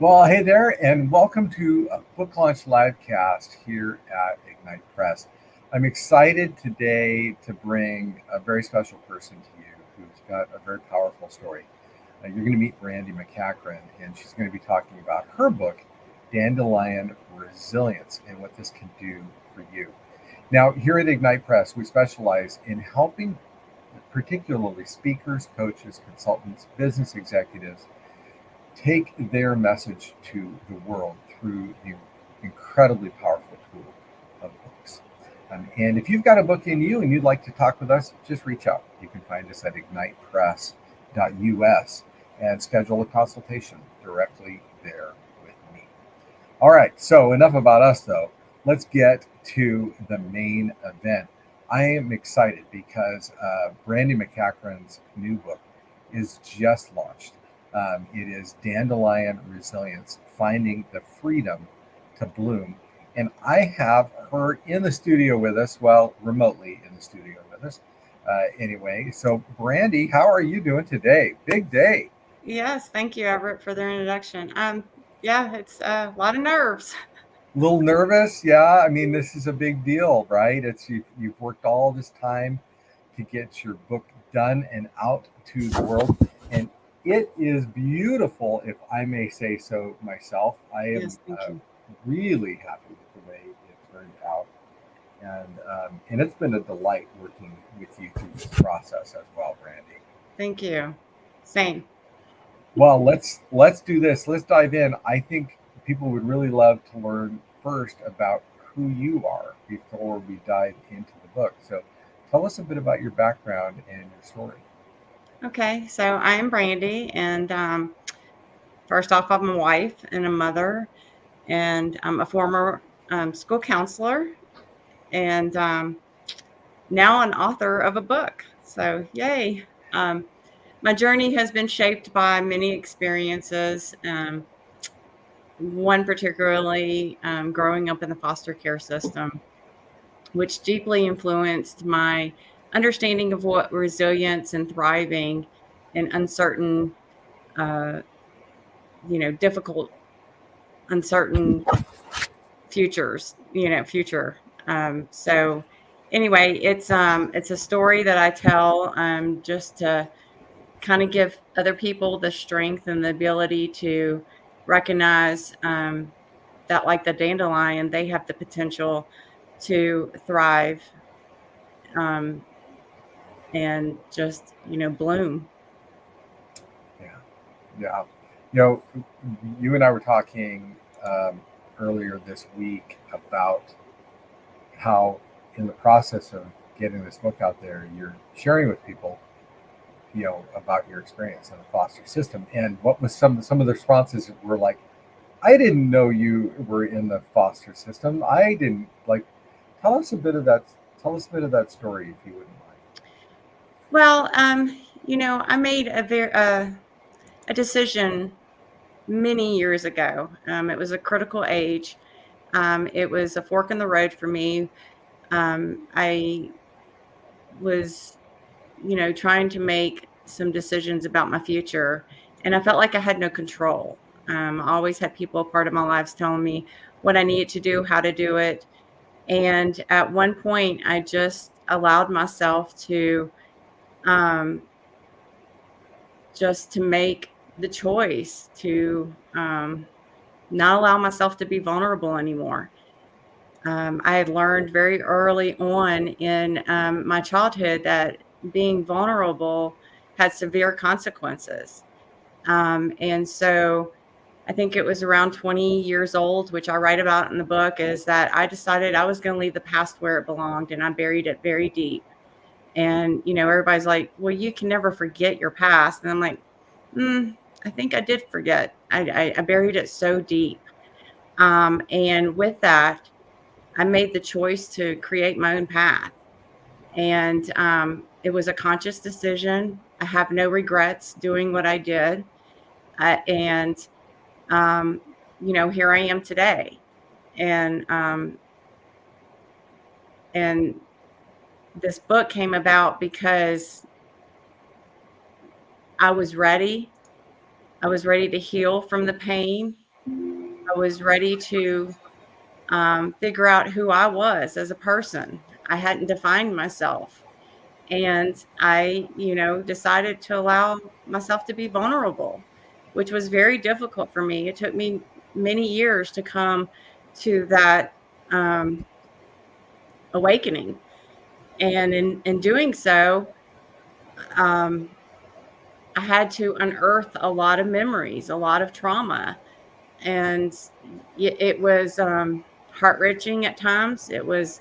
Well, hey there, and welcome to a book launch livecast here at Ignite Press. I'm excited today to bring a very special person to you who's got a very powerful story. You're going to meet Brandy McCachren, and she's going to be talking about her book, Dandelion Resilience, and what this can do for you. Now, here at Ignite Press, we specialize in helping particularly speakers, coaches, consultants, business executives take their message to the world through the incredibly powerful tool of books. And if you've got a book in you and you'd like to talk with us, just reach out. You can find us at ignitepress.us and schedule a consultation directly there with me. All right, so enough about us though. Let's get to the main event. I am excited because Brandy McCachren's new book is just launched. It is Dandelion Resilience, Finding the Freedom to Bloom. And I have her in the studio with us, well, remotely in the studio with us. Anyway, so Brandy, how are you doing today? Big day. Yes, thank you, Everett, for the introduction. Yeah, it's a lot of nerves. A little nervous? Yeah, I mean, this is a big deal, right? You've worked all this time to get your book done and out to the world. And it is beautiful, if I may say so myself. I am Yes, thank you. really happy with the way it turned out, and it's been a delight working with you through this process as well, Brandy. Thank you. Same. Well, let's do this. Let's dive in. I think people would really love to learn first about who you are before we dive into the book. So, tell us a bit about your background and your story. Okay, so I am Brandy, and first off, I'm a wife and a mother, and I'm a former school counselor, and now an author of a book. So, yay. Um, my journey has been shaped by many experiences. One particularly growing up in the foster care system, which deeply influenced my understanding of what resilience and thriving in uncertain, uh, difficult, uncertain future. So anyway, it's a story that I tell just to kind of give other people the strength and the ability to recognize that, like the dandelion, they have the potential to thrive um, and just bloom. Yeah, yeah. You know, you and I were talking earlier this week about how, in the process of getting this book out there, you're sharing with people, about your experience in the foster system. And what was some of the responses were like, I didn't know you were in the foster system. I didn't like. Tell us a bit of that. Tell us a bit of that story, if you wouldn't mind. Well, I made a decision many years ago. It was a critical age. It was a fork in the road for me. I was, trying to make some decisions about my future, and I felt like I had no control. I always had people a part of my lives telling me what I needed to do, how to do it. And at one point, I just allowed myself to um, just to make the choice to not allow myself to be vulnerable anymore. I had learned very early on in my childhood that being vulnerable had severe consequences. And so I think it was around 20 years old, which I write about in the book, is that I decided I was going to leave the past where it belonged, and I buried it very deep. And, everybody's like, well, you can never forget your past. And I'm like, I think I did forget. I buried it so deep. And with that, I made the choice to create my own path. And it was a conscious decision. I have no regrets doing what I did. And, um, here I am today. And, and this book came about because I was ready. I was ready to heal from the pain. I was ready to figure out who I was as a person. I hadn't defined myself. And I, decided to allow myself to be vulnerable, which was very difficult for me. It took me many years to come to that um, awakening. And in doing so, um, I had to unearth a lot of memories, a lot of trauma. And it was heart wrenching at times. It was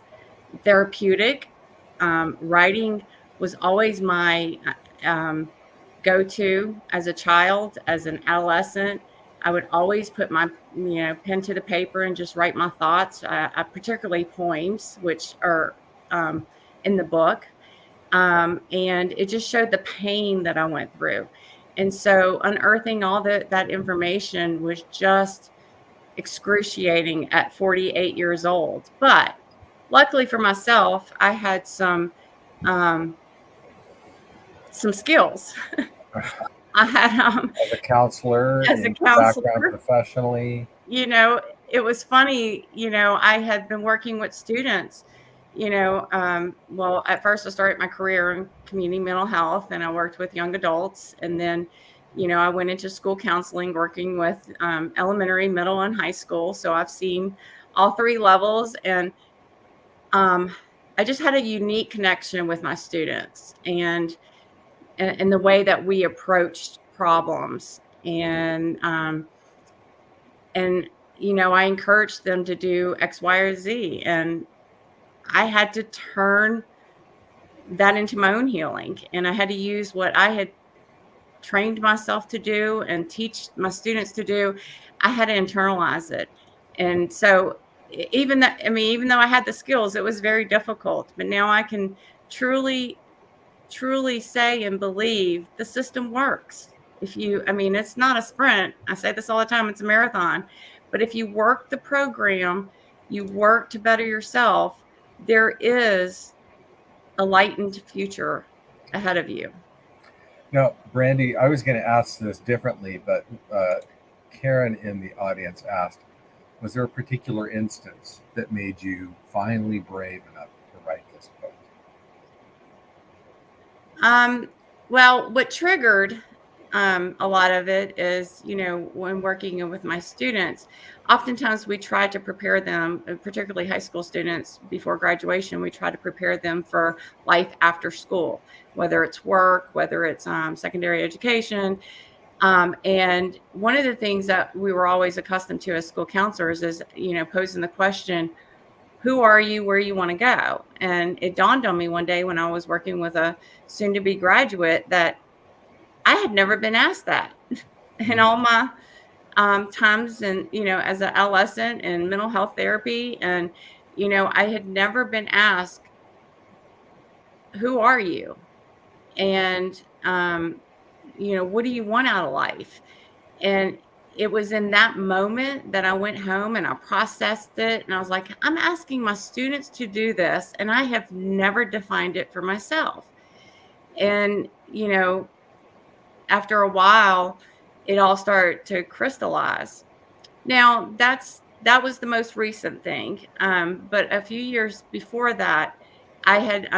therapeutic. Writing was always my go-to as a child, as an adolescent. I would always put my pen to the paper and just write my thoughts, particularly poems, which are in the book. And it just showed the pain that I went through. And so unearthing all that information was just excruciating at 48 years old. But luckily for myself, I had some skills. I had As a counselor, as a in your background counselor, professionally. it was funny, I had been working with students, well, at first I started my career in community mental health, and I worked with young adults. And then, I went into school counseling, working with elementary, middle, and high school. So I've seen all three levels. And I just had a unique connection with my students and the way that we approached problems. And I encouraged them to do X, Y, or Z. And I had to turn that into my own healing. And I had to use what I had trained myself to do and teach my students to do. I had to internalize it. And so even though I had the skills, it was very difficult. But now I can truly say and believe the system works. It's not a sprint. I say this all the time, it's a marathon. But if you work the program, you work to better yourself, there is a lightened future ahead of you. Now, Brandy, I was going to ask this differently, but Karen in the audience asked, was there a particular instance that made you finally brave enough to write this book? Well, what triggered a lot of it is, when working with my students, oftentimes we try to prepare them, particularly high school students, before graduation. We try to prepare them for life after school, whether it's work, whether it's secondary education. And one of the things that we were always accustomed to as school counselors is, posing the question, who are you, where you want to go? And it dawned on me one day when I was working with a soon to be graduate that I had never been asked that in all my times, and, as an adolescent in mental health therapy. And, I had never been asked, who are you? And, what do you want out of life? And it was in that moment that I went home and I processed it. And I was like, I'm asking my students to do this, and I have never defined it for myself. And, after a while, it all started to crystallize. Now, that was the most recent thing. But a few years before that, I had,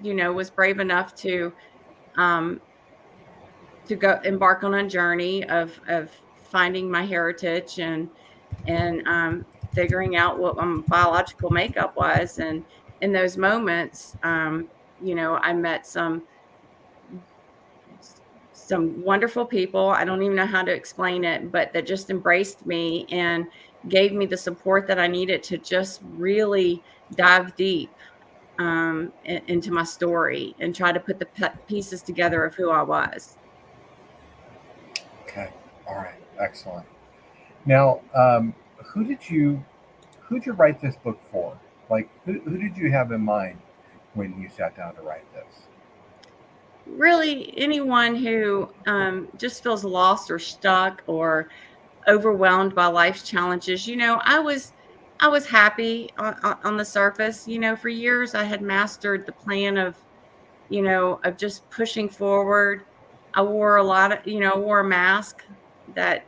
was brave enough um, to go embark on a journey of finding my heritage and figuring out what my biological makeup was. And in those moments, I met some wonderful people. I don't even know how to explain it, but that just embraced me and gave me the support that I needed to just really dive deep into my story and try to put the pieces together of who I was. Okay. All right. Excellent. Now, who did you write this book for? Like, who did you have in mind when you sat down to write this? Really, anyone who just feels lost or stuck or overwhelmed by life's challenges. I was happy on the surface. For years I had mastered the plan of just pushing forward. I wore a mask that,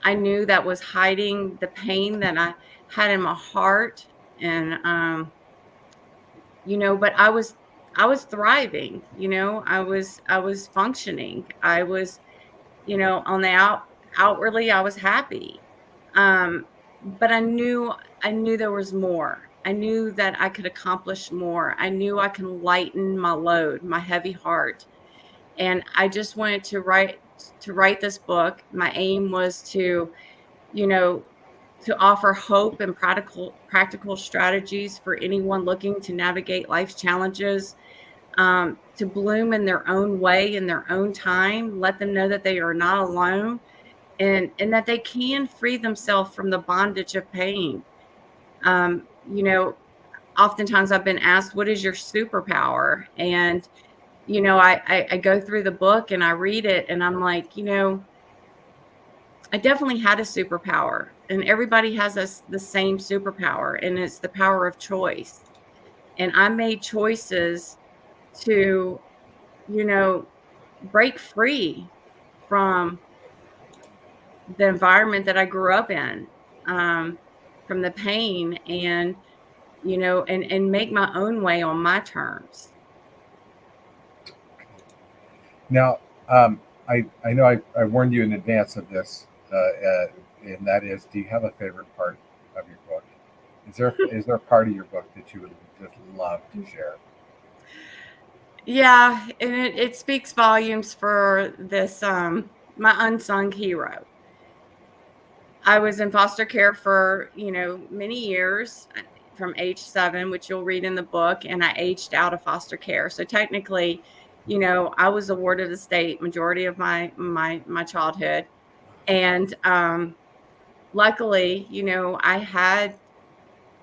I knew that was hiding the pain that I had in my heart. And, but I was thriving, I was functioning. I was, on the outwardly, I was happy. But I knew there was more. I knew that I could accomplish more. I knew I can lighten my load, my heavy heart. And I just wanted to write this book. My aim was you know, to offer hope and practical strategies for anyone looking to navigate life's challenges, to bloom in their own way, in their own time. Let them know that they are not alone, and that they can free themselves from the bondage of pain. Um, you know, Oftentimes I've been asked, "What is your superpower?" And I go through the book and I read it, and I'm like, I definitely had a superpower, and everybody has the same superpower, and it's the power of choice. And I made choices to, you know, break free from the environment that I grew up in, um, from the pain, and make my own way on my terms. Now, I know I warned you in advance of this, and that is, do you have a favorite part of your book? Is there a part of your book that you would just love to share? Yeah, and it speaks volumes for this, my unsung hero. I was in foster care for, many years, from age 7, which you'll read in the book, and I aged out of foster care. So technically, I was awarded a state majority of my childhood. And luckily, I had,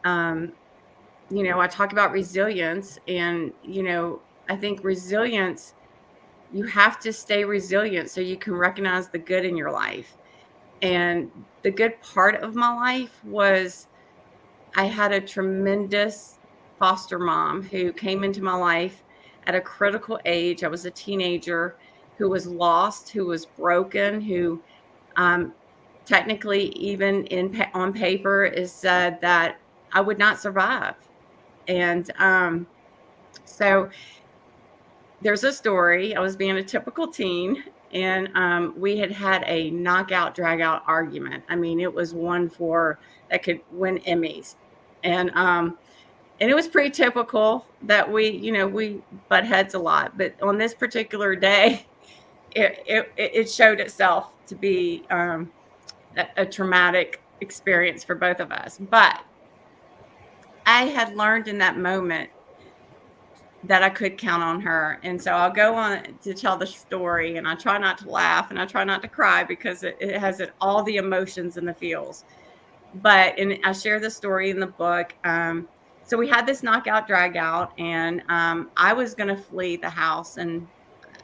I talk about resilience, and I think resilience, you have to stay resilient so you can recognize the good in your life. And the good part of my life was I had a tremendous foster mom who came into my life at a critical age. I was a teenager who was lost, who was broken, who, um, technically, even on paper, is said that I would not survive. And so there's a story. I was being a typical teen, and we had a knockout, drag out argument. I mean, it was one for that could win Emmys. And and it was pretty typical that we butt heads a lot. But on this particular day, it showed itself to be, a traumatic experience for both of us. But I had learned in that moment that I could count on her. And so I'll go on to tell the story, and I try not to laugh and I try not to cry, because it has all the emotions and the feels. And I share the story in the book. So we had this knockout drag out, and I was going to flee the house. And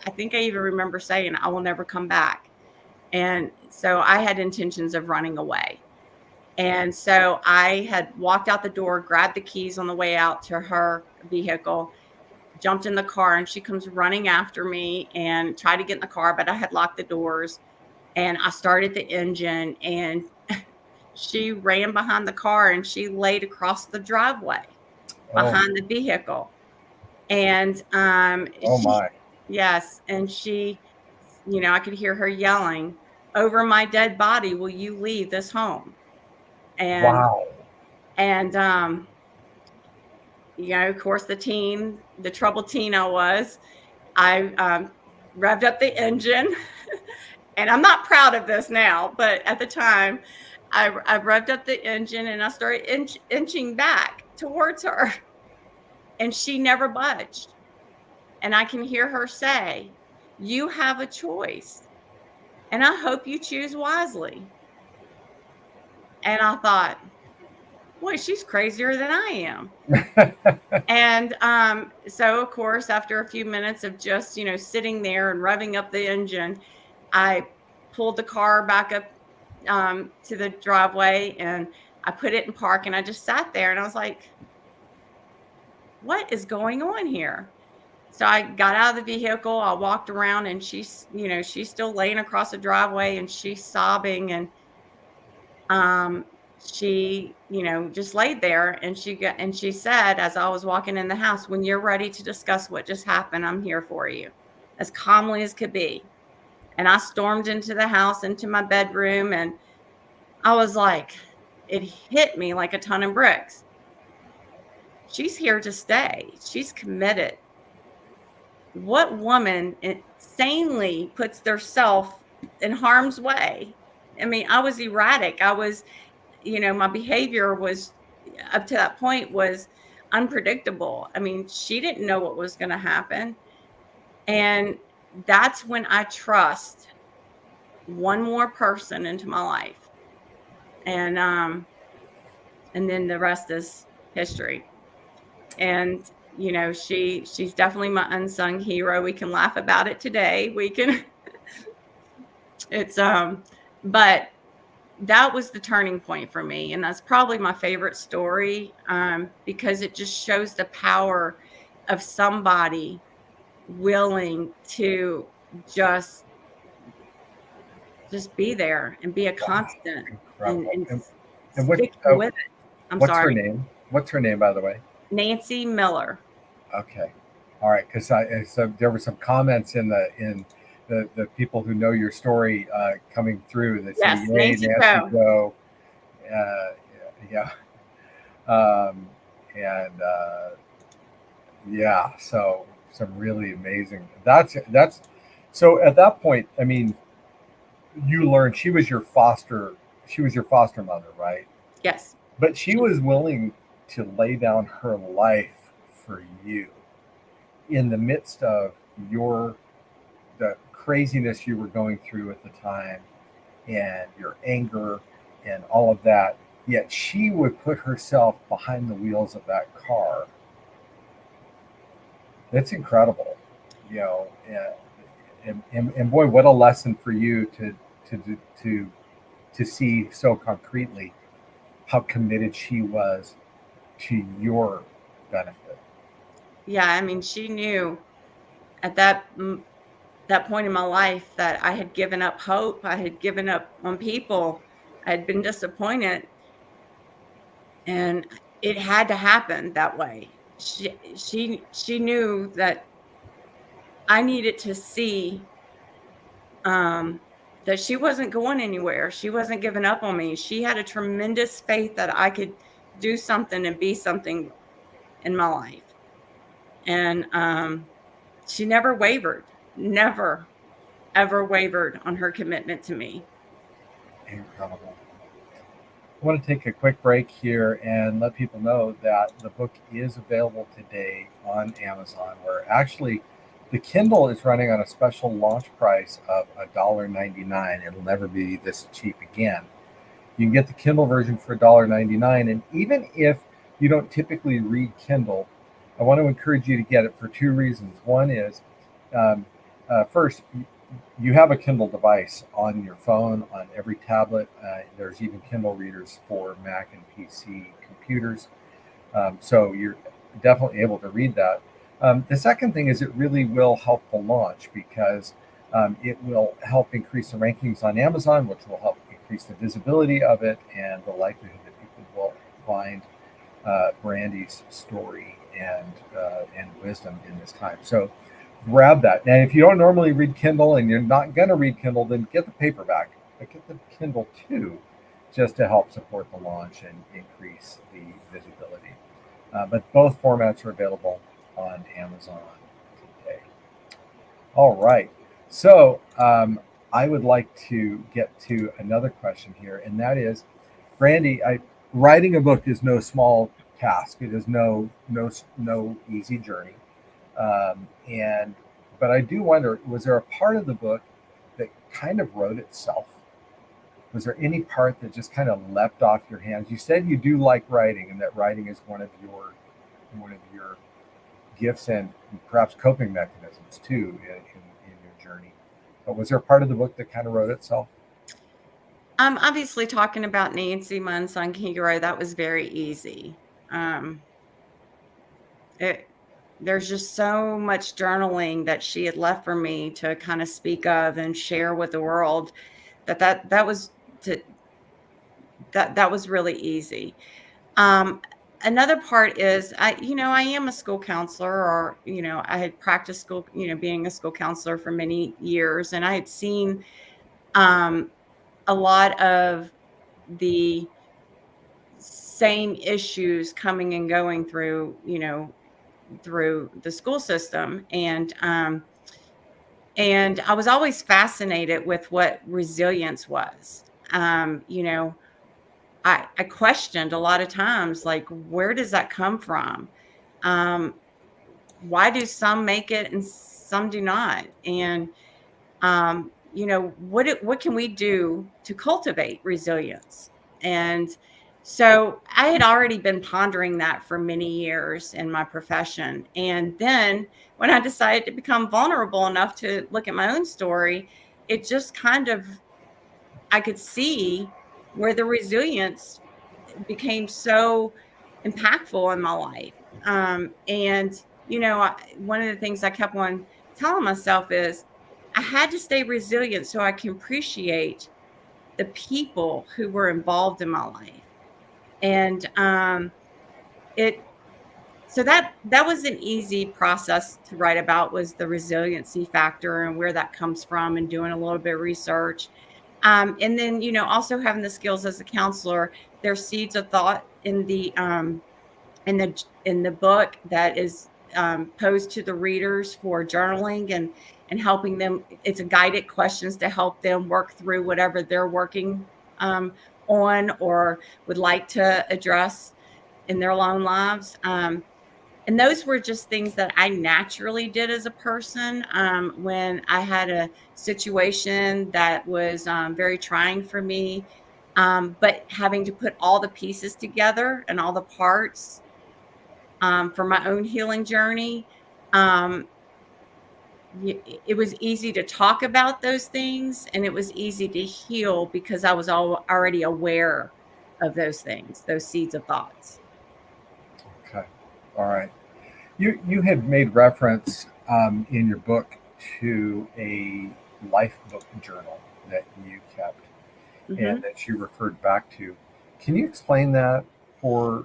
I think I even remember saying, I will never come back. And so I had intentions of running away. And so I had walked out the door, grabbed the keys on the way out to her vehicle, jumped in the car, and she comes running after me and tried to get in the car, but I had locked the doors, and I started the engine, and she ran behind the car, and she laid across the driveway Oh, behind the vehicle. And oh she my! yes, and she, I could hear her yelling, "Over my dead body, will you leave this home?" And Wow! and of course, the troubled teen I was, I revved up the engine. And I'm not proud of this now, but at the time, I revved up the engine, and I started inching back towards her, and she never budged. And I can hear her say, "You have a choice, and I hope you choose wisely." And I thought, boy, she's crazier than I am. And so, of course, after a few minutes of just, sitting there and revving up the engine, I pulled the car back up, to the driveway, and I put it in park, and I just sat there, and I was like, what is going on here? So I got out of the vehicle, I walked around, and she's still laying across the driveway, and she's sobbing. And she, just laid there, and she said, as I was walking in the house, "When you're ready to discuss what just happened, I'm here for you," as calmly as could be. And I stormed into the house, into my bedroom, and I was like, it hit me like a ton of bricks. She's here to stay. She's committed. What woman insanely puts theirself in harm's way? I mean, I was erratic. My behavior was, up to that point, was unpredictable. I mean, she didn't know what was going to happen. And that's when I trust one more person into my life. And then the rest is history. And she's definitely my unsung hero. We can laugh about it today. We can it's but that was the turning point for me, and that's probably my favorite story, because it just shows the power of somebody willing to just be there and be a Wow, constant, and, incredible. and And what, stick with it. I'm what's her sorry. name? What's her name, by the way? Nancy Miller. Okay. All right. Because so there were some comments in the people who know your story coming through that say, Yes, "Yay, Nancy Nancy Joe. Joe." Yeah. Um, and yeah, so some really amazing. That's so. At that point, I mean, you learned she was your foster. She was your foster mother, right? Yes. But she was willing to lay down her life for you in the midst of your the craziness you were going through at the time and your anger and all of that. Yet she would put herself behind the wheels of that car. It's incredible, you know. And boy, what a lesson for you to to to see so concretely how committed she was to your benefit. Yeah, I mean, she knew at that point in my life that I had given up hope. I had given up on people. I had been disappointed, and it had to happen that way. She knew that I needed to see, um, that she wasn't going anywhere. She wasn't giving up on me. She had a tremendous faith that I could do something and be something in my life. And she never wavered, never, ever wavered on her commitment to me. Incredible. I want to take a quick break here and let people know that the book is available today on Amazon, where actually the Kindle is running on a special launch price of $1.99. It'll never be this cheap again. You can get the Kindle version for $1.99. And even if you don't typically read Kindle, I want to encourage you to get it for two reasons. One is, um, first, you have a Kindle device on your phone, on every tablet. There's even Kindle readers for Mac and PC computers. So you're definitely able to read that. The second thing is it really will help the launch because it will help increase the rankings on Amazon, which will help increase the visibility of it and the likelihood that people will find Brandy's story and wisdom in this time. So grab that. And if you don't normally read Kindle and you're not going to read Kindle, then get the paperback, but get the Kindle too, just to help support the launch and increase the visibility. But both formats are available on Amazon today. All right. So I would like to get to another question here, and that is, Brandy, writing a book is no small task. It is no easy journey. And but I do wonder, was there a part of the book that kind of wrote itself? Was there any part that just kind of leapt off your hands? You said you do like writing, and that writing is one of your gifts and perhaps coping mechanisms too in your journey. But was there a part of the book that kind of wrote itself? Obviously, talking about Nancy, my unsung hero, that was very easy. Um, it, there's just so much journaling that she had left for me to kind of speak of and share with the world, that was to that was really easy. Um, Another part is I am a school counselor, or, I had practiced school, being a school counselor for many years, and I had seen um, a lot of the same issues coming and going through, through the school system. And I was always fascinated with what resilience was. I questioned a lot of times, like, where does that come from? Um, why do some make it and some do not? And what can we do to cultivate resilience? And so I had already been pondering that for many years in my profession. And then when I decided to become vulnerable enough to look at my own story, it just kind of, I could see where the resilience became so impactful in my life. And, one of the things I kept on telling myself is I had to stay resilient so I can appreciate the people who were involved in my life. And it, so that was an easy process to write about, was the resiliency factor and where that comes from, and doing a little bit of research. And then, also having the skills as a counselor. There's seeds of thought in the book that is posed to the readers for journaling and helping them. It's a guided questions to help them work through whatever they're working on or would like to address in their own lives. And those were just things that I naturally did as a person. When I had a situation that was very trying for me, but having to put all the pieces together and all the parts for my own healing journey, um, it was easy to talk about those things, and it was easy to heal because I was already aware of those things, those seeds of thoughts. Okay. All right. You had made reference in your book to a life book journal that you kept and Hmm. that you referred back to. Can you explain that for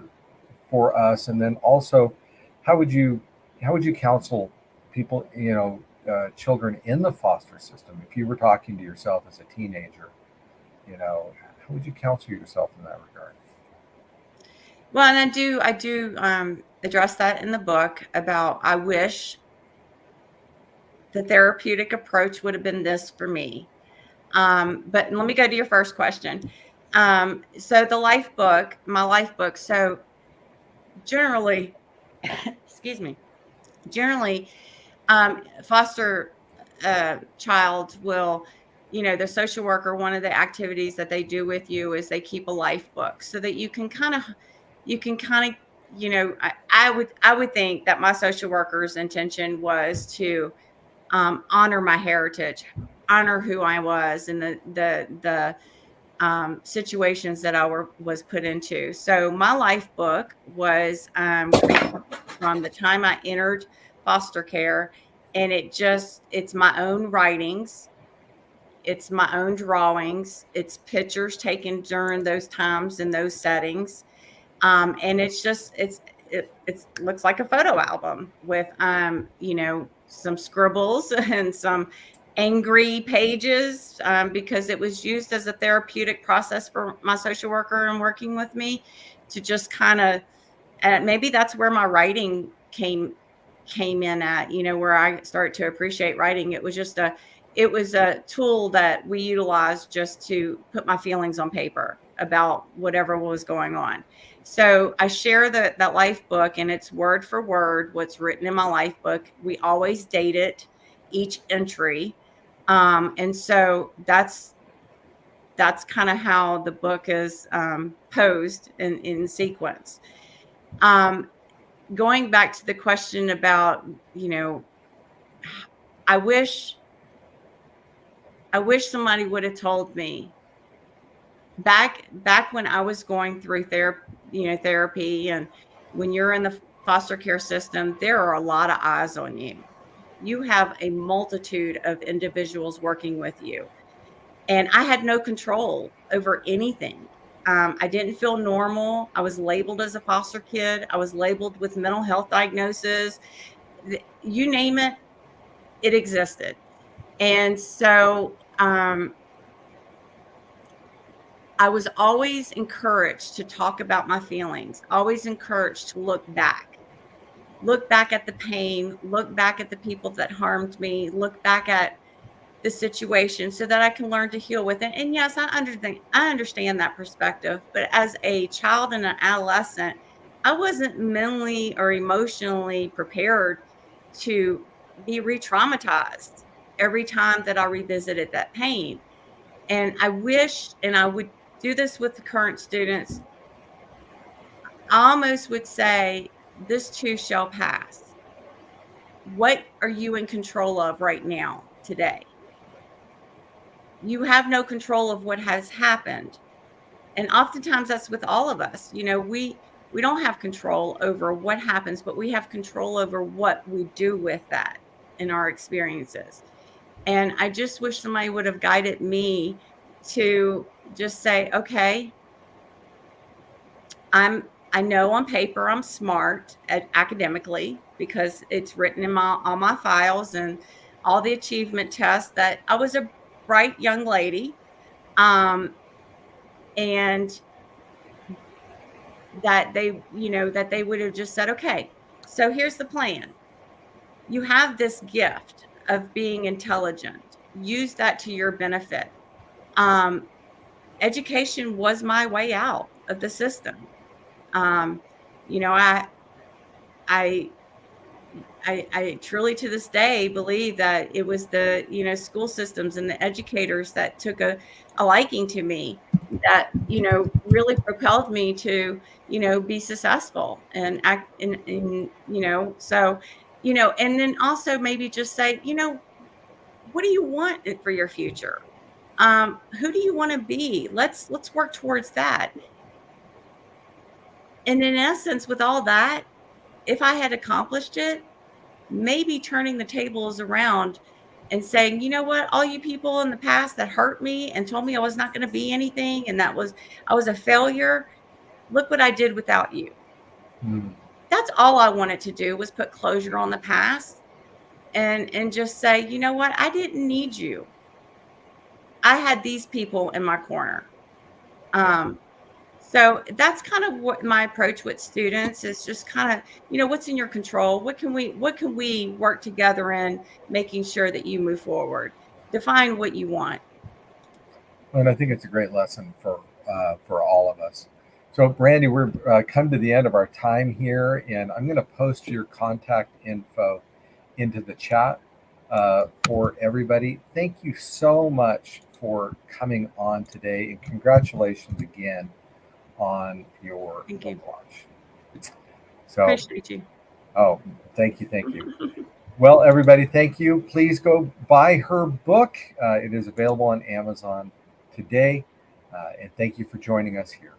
for us? And then also, how would you how would you counsel people, children in the foster system? If you were talking to yourself as a teenager, how would you counsel yourself in that regard? Well, and I do address that in the book about, I wish the therapeutic approach would have been this for me. But let me go to your first question. So the life book, my life book. So generally, excuse me, generally, foster child will, the social worker, one of the activities that they do with you is they keep a life book so that you can kind of, I would think that my social worker's intention was to honor my heritage, honor who I was, and the situations that was put into. So my life book was created from the time I entered foster care, and it's my own writings, it's my own drawings, it's pictures taken during those times and those settings. And it looks like a photo album with some scribbles and some angry pages, because it was used as a therapeutic process for my social worker and working with me to just kind of, and maybe that's where my writing came in at, where I started to appreciate writing. It was a tool that we utilized just to put my feelings on paper about whatever was going on. So I share that life book, and it's word for word what's written in my life book. We always date it, each entry. And so that's kind of how the book is posed in sequence. Um, Going back to the question about, I wish I wish somebody would have told me back when I was going through therapy, and when you're in the foster care system, there are a lot of eyes on you. You have a multitude of individuals working with you, and I had no control over anything. I didn't feel normal. I was labeled as a foster kid. I was labeled with mental health diagnosis. You name it, it existed. And so I was always encouraged to talk about my feelings, always encouraged to look back at the pain, look back at the people that harmed me, look back at the situation so that I can learn to heal with it. And yes, I understand that perspective. But as a child and an adolescent, I wasn't mentally or emotionally prepared to be re-traumatized every time that I revisited that pain. And I wish, and I would do this with the current students, I almost would say, this too shall pass. What are you in control of right now, today? You have no control of what has happened. And oftentimes that's with all of us. We don't have control over what happens, but we have control over what we do with that in our experiences. And I just wish somebody would have guided me to just say, okay, I know on paper I'm smart academically because it's written in all my files and all the achievement tests that I was a bright young lady. And that they would have just said, okay, so here's the plan. You have this gift of being intelligent. Use that to your benefit. Education was my way out of the system. Um, you know, I I truly to this day believe that it was the school systems and the educators that took a liking to me, that really propelled me to be successful and act in so and then also maybe just say, what do you want for your future? Who do you want to be? Let's work towards that. And in essence, with all that, if I had accomplished it, maybe turning the tables around and saying, you know what, all you people in the past that hurt me and told me I was not going to be anything and I was a failure, look what I did without you. That's all I wanted to do, was put closure on the past and just say, you know what, I didn't need you. I had these people in my corner. So that's kind of what my approach with students is, just kind of, what's in your control? What can we work together in making sure that you move forward? Define what you want. And I think it's a great lesson for all of us. So, Brandy, we're come to the end of our time here, and I'm going to post your contact info into the chat for everybody. Thank you so much for coming on today, and congratulations again on your Thank book you. launch. So, Appreciate you. oh, thank you. Well, everybody, thank you. Please go buy her book. It is available on Amazon today. And thank you for joining us here.